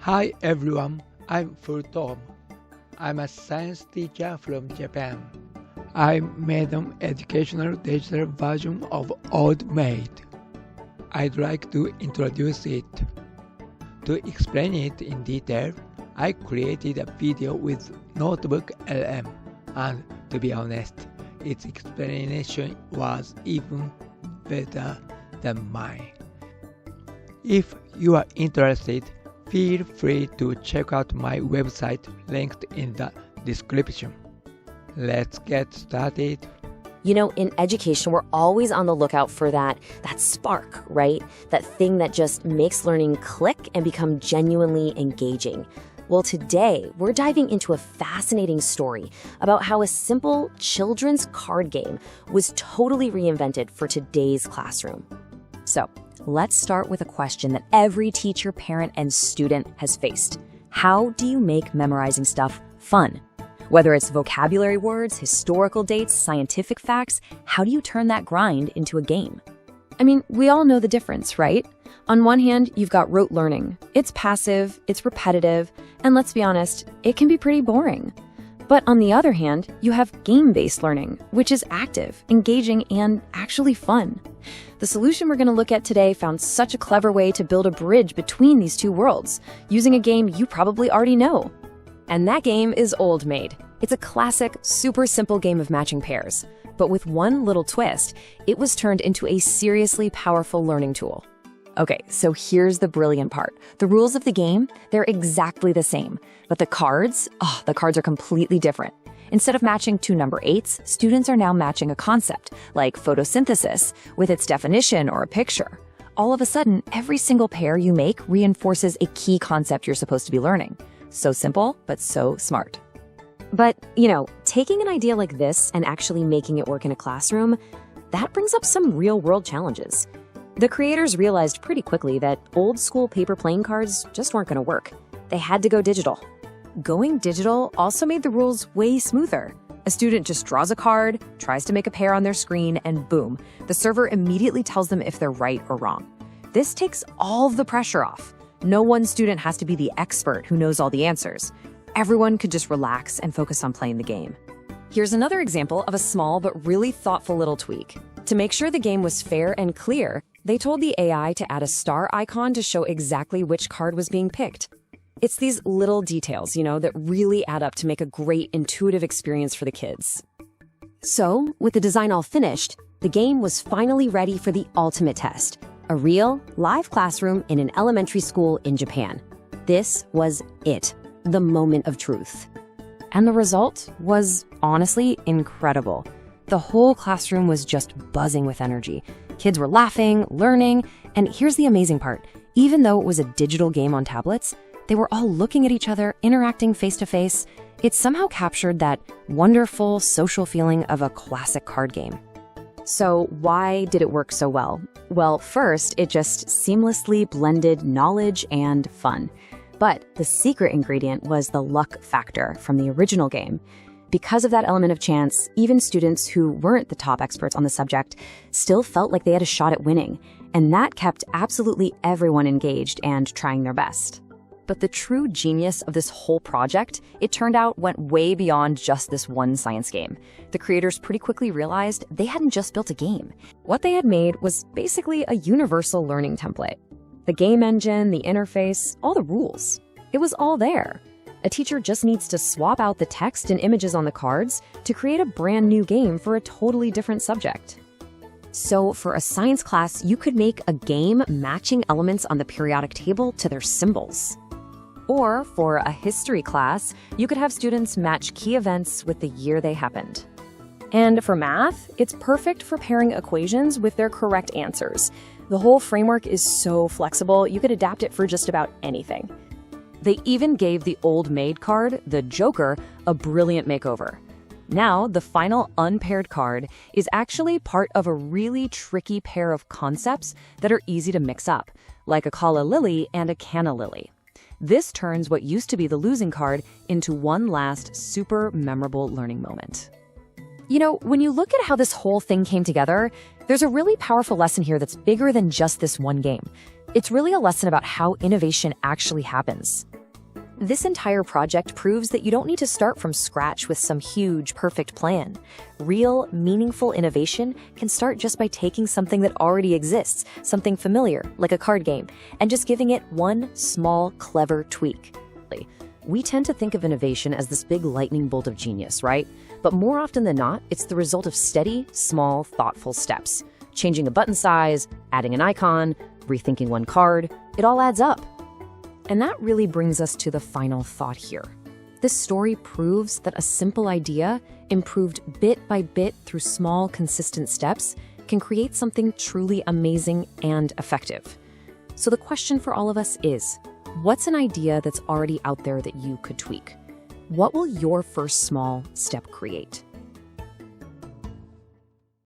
Hi everyone, I'm Tom. I'm a science teacher from Japan. I made an educational digital version of Old Maid. I'd like to introduce it. To explain it in detail, I created a video with Notebook LM, and to be honest, its explanation was even better than mine. If you are interested, feel free to check out my website linked in the description. Let's get started. In education, we're always on the lookout for that spark, right? That thing that just makes learning click and become genuinely engaging. Well, today, we're diving into a fascinating story about how a simple children's card game was totally reinvented for today's classroom. So, let's start with a question that every teacher, parent, and student has faced. How do you make memorizing stuff fun? Whether it's vocabulary words, historical dates, scientific facts, how do you turn that grind into a game? I mean, we all know the difference, right? On one hand, you've got rote learning. It's passive, it's repetitive, and let's be honest, it can be pretty boring. But on the other hand, you have game-based learning, which is active, engaging, and actually fun. The solution we're going to look at today found such a clever way to build a bridge between these two worlds, using a game you probably already know. And that game is Old Maid. It's a classic, super simple game of matching pairs. But with one little twist, it was turned into a seriously powerful learning tool. Okay, so here's the brilliant part. The rules of the game, they're exactly the same. But the cards are completely different. Instead of matching two number 8s, students are now matching a concept, like photosynthesis, with its definition or a picture. All of a sudden, every single pair you make reinforces a key concept you're supposed to be learning. So simple, but so smart. But, taking an idea like this and actually making it work in a classroom, that brings up some real-world challenges. The creators realized pretty quickly that old-school paper playing cards just weren't going to work. They had to go digital. Going digital also made the rules way smoother. A student just draws a card, tries to make a pair on their screen, and boom, the server immediately tells them if they're right or wrong. This takes all of the pressure off. No one student has to be the expert who knows all the answers. Everyone could just relax and focus on playing the game. Here's another example of a small but really thoughtful little tweak. To make sure the game was fair and clear, they told the AI to add a star icon to show exactly which card was being picked. It's these little details, that really add up to make a great intuitive experience for the kids. So, with the design all finished, the game was finally ready for the ultimate test. A real, live classroom in an elementary school in Japan. This was it, the moment of truth. And the result was honestly incredible. The whole classroom was just buzzing with energy. Kids were laughing, learning, and here's the amazing part. Even though it was a digital game on tablets, they were all looking at each other, interacting face-to-face. It somehow captured that wonderful social feeling of a classic card game. So why did it work so well? Well, first, it just seamlessly blended knowledge and fun. But the secret ingredient was the luck factor from the original game. Because of that element of chance, even students who weren't the top experts on the subject still felt like they had a shot at winning. And that kept absolutely everyone engaged and trying their best. But the true genius of this whole project, it turned out, went way beyond just this one science game. The creators pretty quickly realized they hadn't just built a game. What they had made was basically a universal learning template. The game engine, the interface, all the rules. It was all there. A teacher just needs to swap out the text and images on the cards to create a brand new game for a totally different subject. So for a science class, you could make a game matching elements on the periodic table to their symbols. Or for a history class, you could have students match key events with the year they happened. And for math, it's perfect for pairing equations with their correct answers. The whole framework is so flexible, you could adapt it for just about anything. They even gave the Old Maid card, the Joker, a brilliant makeover. Now, the final unpaired card is actually part of a really tricky pair of concepts that are easy to mix up, like a calla lily and a canna lily. This turns what used to be the losing card into one last super memorable learning moment. When you look at how this whole thing came together, there's a really powerful lesson here that's bigger than just this one game. It's really a lesson about how innovation actually happens. This entire project proves that you don't need to start from scratch with some huge, perfect plan. Real, meaningful innovation can start just by taking something that already exists, something familiar, like a card game, and just giving it one small, clever tweak. We tend to think of innovation as this big lightning bolt of genius, right? But more often than not, it's the result of steady, small, thoughtful steps. Changing a button size, adding an icon, rethinking one card, it all adds up. And that really brings us to the final thought here. This story proves that a simple idea, improved bit by bit through small, consistent steps, can create something truly amazing and effective. So the question for all of us is, what's an idea that's already out there that you could tweak? What will your first small step create?